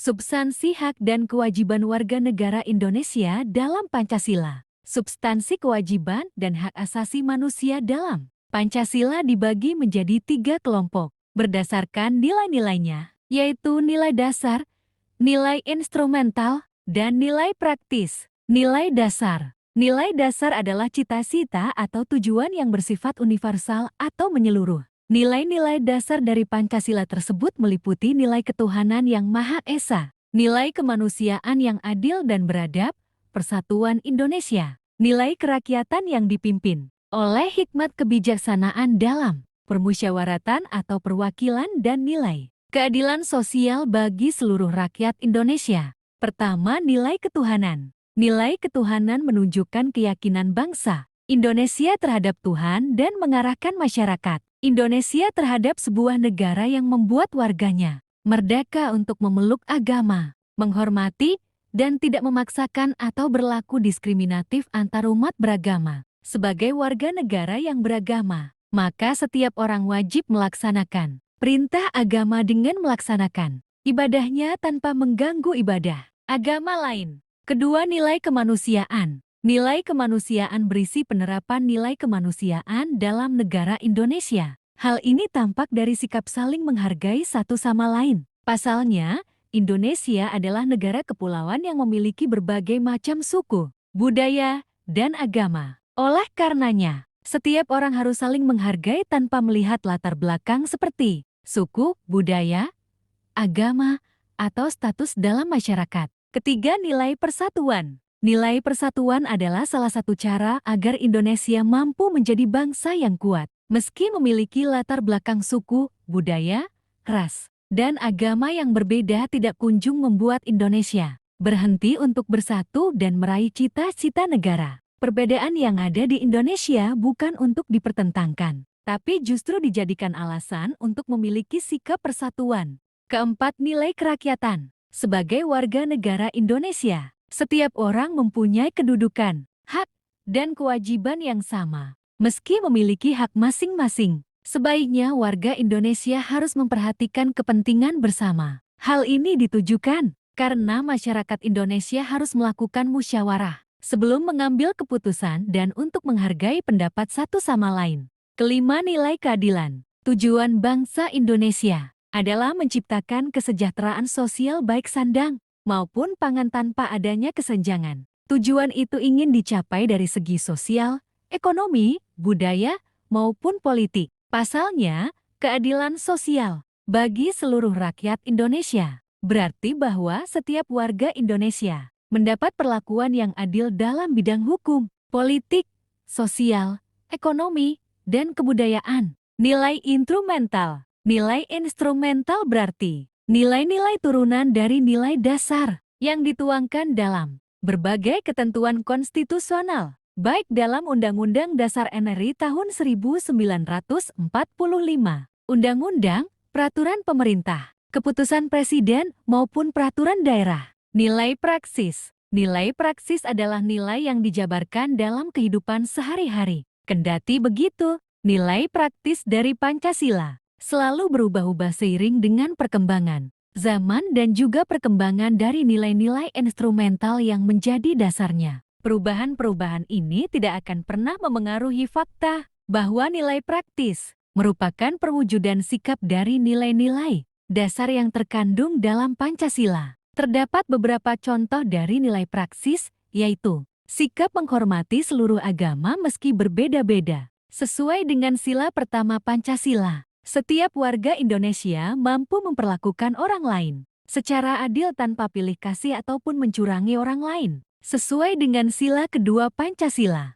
Substansi hak dan kewajiban warga negara Indonesia dalam Pancasila. Substansi kewajiban dan hak asasi manusia dalam Pancasila dibagi menjadi 3 kelompok berdasarkan nilai-nilainya, yaitu nilai dasar, nilai instrumental, dan nilai praktis. Nilai dasar. Nilai dasar adalah cita-cita atau tujuan yang bersifat universal atau menyeluruh. Nilai-nilai dasar dari Pancasila tersebut meliputi nilai ketuhanan yang Maha Esa, nilai kemanusiaan yang adil dan beradab, persatuan Indonesia, nilai kerakyatan yang dipimpin oleh hikmat kebijaksanaan dalam permusyawaratan atau perwakilan, dan nilai keadilan sosial bagi seluruh rakyat Indonesia. Pertama, nilai ketuhanan. Nilai ketuhanan menunjukkan keyakinan bangsa Indonesia terhadap Tuhan dan mengarahkan masyarakat Indonesia terhadap sebuah negara yang membuat warganya merdeka untuk memeluk agama, menghormati, dan tidak memaksakan atau berlaku diskriminatif antar umat beragama. Sebagai warga negara yang beragama, maka setiap orang wajib melaksanakan perintah agama dengan melaksanakan ibadahnya tanpa mengganggu ibadah agama lain. Kedua, nilai kemanusiaan. Nilai kemanusiaan berisi penerapan nilai kemanusiaan dalam negara Indonesia. Hal ini tampak dari sikap saling menghargai satu sama lain. Pasalnya, Indonesia adalah negara kepulauan yang memiliki berbagai macam suku, budaya, dan agama. Oleh karenanya, setiap orang harus saling menghargai tanpa melihat latar belakang seperti suku, budaya, agama, atau status dalam masyarakat. Ketiga, nilai persatuan. Nilai persatuan adalah salah satu cara agar Indonesia mampu menjadi bangsa yang kuat, meski memiliki latar belakang suku, budaya, ras, dan agama yang berbeda tidak kunjung membuat Indonesia berhenti untuk bersatu dan meraih cita-cita negara. Perbedaan yang ada di Indonesia bukan untuk dipertentangkan, tapi justru dijadikan alasan untuk memiliki sikap persatuan. Keempat, nilai kerakyatan. Sebagai warga negara Indonesia, setiap orang mempunyai kedudukan, hak, dan kewajiban yang sama. Meski memiliki hak masing-masing, sebaiknya warga Indonesia harus memperhatikan kepentingan bersama. Hal ini ditujukan karena masyarakat Indonesia harus melakukan musyawarah sebelum mengambil keputusan dan untuk menghargai pendapat satu sama lain. Kelima, nilai keadilan. Tujuan bangsa Indonesia adalah menciptakan kesejahteraan sosial baik sandang maupun pangan tanpa adanya kesenjangan. Tujuan itu ingin dicapai dari segi sosial, ekonomi, budaya, maupun politik. Pasalnya, keadilan sosial bagi seluruh rakyat Indonesia berarti bahwa setiap warga Indonesia mendapat perlakuan yang adil dalam bidang hukum, politik, sosial, ekonomi, dan kebudayaan. Nilai instrumental. Nilai instrumental berarti nilai-nilai turunan dari nilai dasar yang dituangkan dalam berbagai ketentuan konstitusional, baik dalam Undang-Undang Dasar RI tahun 1945, Undang-Undang, Peraturan Pemerintah, Keputusan Presiden maupun Peraturan Daerah. Nilai praksis. Nilai praksis adalah nilai yang dijabarkan dalam kehidupan sehari-hari. Kendati begitu, nilai praktis dari Pancasila selalu berubah-ubah seiring dengan perkembangan zaman dan juga perkembangan dari nilai-nilai instrumental yang menjadi dasarnya. Perubahan-perubahan ini tidak akan pernah memengaruhi fakta bahwa nilai praktis merupakan perwujudan sikap dari nilai-nilai dasar yang terkandung dalam Pancasila. Terdapat beberapa contoh dari nilai praksis, yaitu sikap menghormati seluruh agama meski berbeda-beda. Sesuai dengan sila pertama Pancasila, setiap warga Indonesia mampu memperlakukan orang lain secara adil tanpa pilih kasih ataupun mencurangi orang lain. Sesuai dengan sila kedua Pancasila.